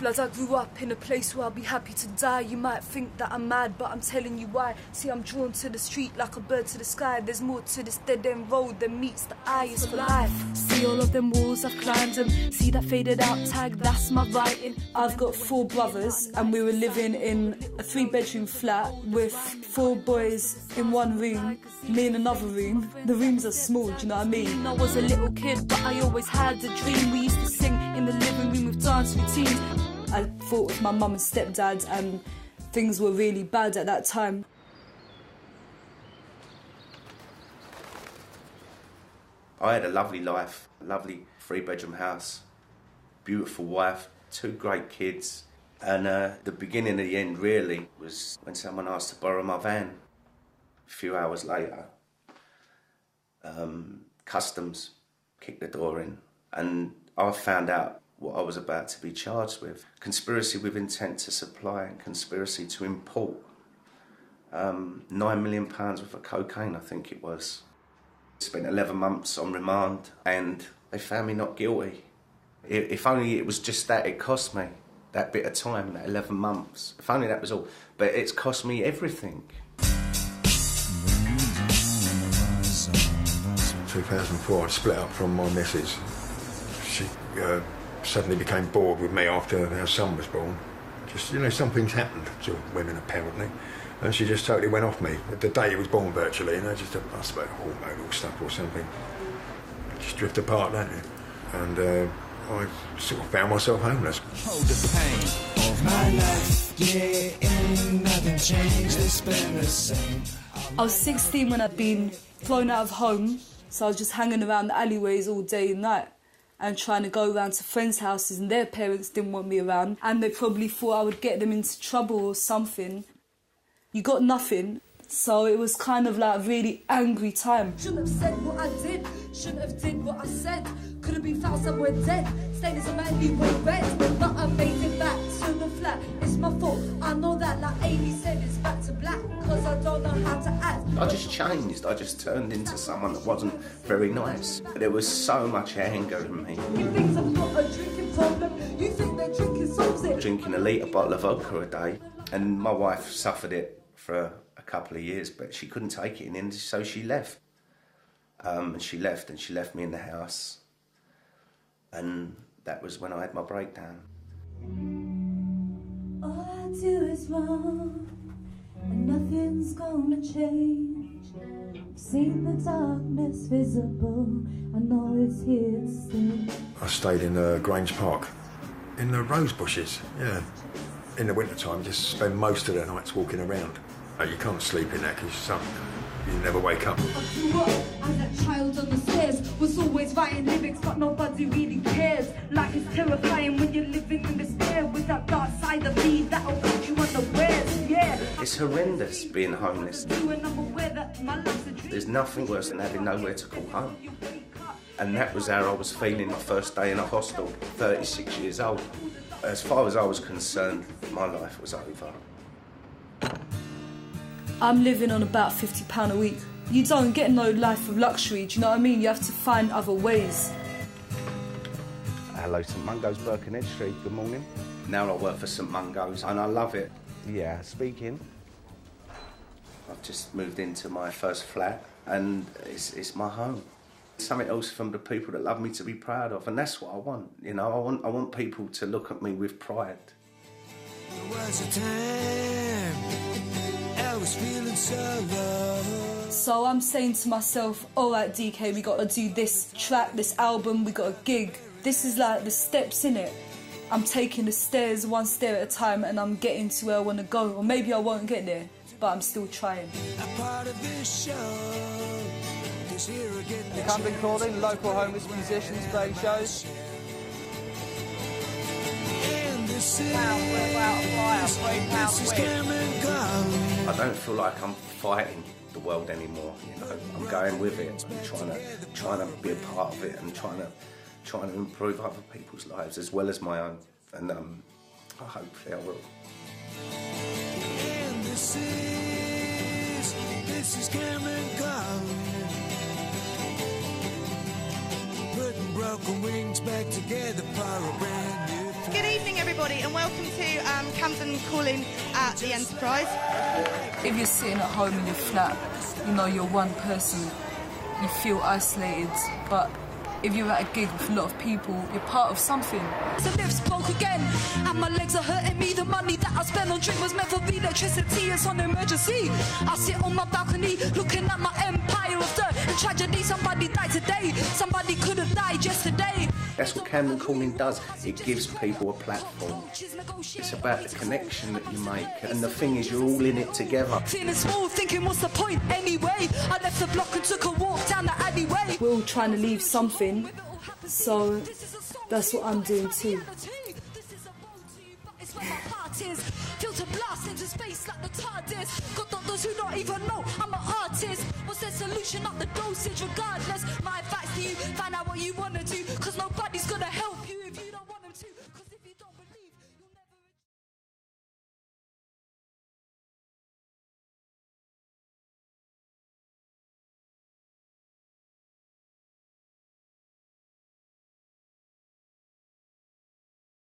Blood, I grew up in a place where I'll be happy to die. You might think that I'm mad, but I'm telling you why. See, I'm drawn to the street like a bird to the sky. There's more to this dead-end road than meets the eye. It's for life. See all of them walls I've climbed them. See that faded out tag, that's my writing. I've got 4 brothers and we were living in a 3-bedroom flat with 4 boys in one room, me in another room. The rooms are small, do you know what I mean? I was a little kid, but I always had a dream. We used to sing in the living room with dance routines. I fought with my mum and stepdad and things were really bad at that time. I had a lovely life, a lovely 3-bedroom house, beautiful wife, 2 great kids. And the beginning of the end really was when someone asked to borrow my van. A few hours later, customs kicked the door in and I found out what I was about to be charged with. Conspiracy with intent to supply and conspiracy to import £9 million worth of cocaine, I think it was. Spent 11 months on remand and they found me not guilty. If only it was just that it cost me, that bit of time, that 11 months. If only that was all. But it's cost me everything. 2004, I split up from my missus. She suddenly became bored with me after our son was born. Just, you know, something's happened to women apparently. And she just totally went off me. The day he was born virtually, you know, just, I suppose, hormonal stuff or something. Just drift apart, don't you? And I sort of found myself homeless. Hold the pain of my life, yeah, ain't nothing changed, it's been the same. I was 16 when I'd been thrown out of home, so I was just hanging around the alleyways all day and night and trying to go around to friends' houses, and their parents didn't want me around and they probably thought I would get them into trouble or something. You got nothing, so it was kind of like a really angry time. Shouldn't have said what I did, shouldn't have did what I said. Could have been found somewhere dead, staying as a man you were red. But I made it back to the flat, it's my fault, I know that. Like Amy said, it's back to black, cause I don't know how to act. I just changed, I just turned into someone that wasn't very nice. There was so much anger in me. You think I've got a drinking problem, you think that drinking solves it. Drinking a litre bottle of vodka a day, and my wife suffered it for a couple of years, but she couldn't take it in the end, so she left. And she left me in the house. And that was when I had my breakdown. All I do is wrong, and nothing's gonna change. I've seen the darkness visible, I know it's here to stay. I stayed in Grange Park, in the rose bushes, yeah. In the winter time, just spend most of the nights walking around. You can't sleep in there because you never wake up. I grew up as a child on the stairs, was always writing lyrics but nobody really cares. Like it's terrifying when you're living in despair with that dark side of me that'll put you unawares, yeah. It's horrendous being homeless. There's nothing worse than having nowhere to call home. And that was how I was feeling my first day in a hostel, 36 years old. As far as I was concerned, my life was over. I'm living on about £50 a week. You don't get no life of luxury, do you know what I mean? You have to find other ways. Hello, St Mungo's, Birkenhead Street, good morning. Now I work for St Mungo's and I love it. Yeah, speaking. I've just moved into my first flat and it's my home. Something else from the people that love me to be proud of, and that's what I want, you know? I want people to look at me with pride. There was a time I was feeling so low. So I'm saying to myself, all right, DK, we got to do this track, this album, we got a gig. This is like the steps in it. I'm taking the stairs one stair at a time and I'm getting to where I want to go. Or maybe I won't get there, but I'm still trying. A part of this show. The Camden calling, local homeless musicians playing shows. I don't feel like I'm fighting the world anymore, you know. I'm going with it. I'm trying to be a part of it and trying to improve other people's lives as well as my own. And hopefully I will. And this is Camden calling. Putting broken wings back together for a brand new place. Good evening, everybody, and welcome to Camden calling at the Enterprise. If you're sitting at home in your flat, you know you're one person, you feel isolated, but if you're at a gig with a lot of people, you're part of something. The lips broke again, and my legs are hurting me. The money that I spent on drink was meant for electricity. It's on emergency. I sit on my balcony, looking at my empire of dirt and tragedy. Somebody died today. Somebody could have died yesterday. That's what Camden Calling does. It gives people a platform. It's about the connection that you make, and the thing is, you're all in it together. Feeling small, thinking what's the point anyway? I left the block and took a walk down the alleyway. We're all trying to leave something, so that's what I'm doing too. Filter blast into space like the TARDIS. Got doctors who don't even know I'm an artist. What's their solution? Up the dosage regardless. My advice to you, find out what you wanna do, cause nobody's gonna help you.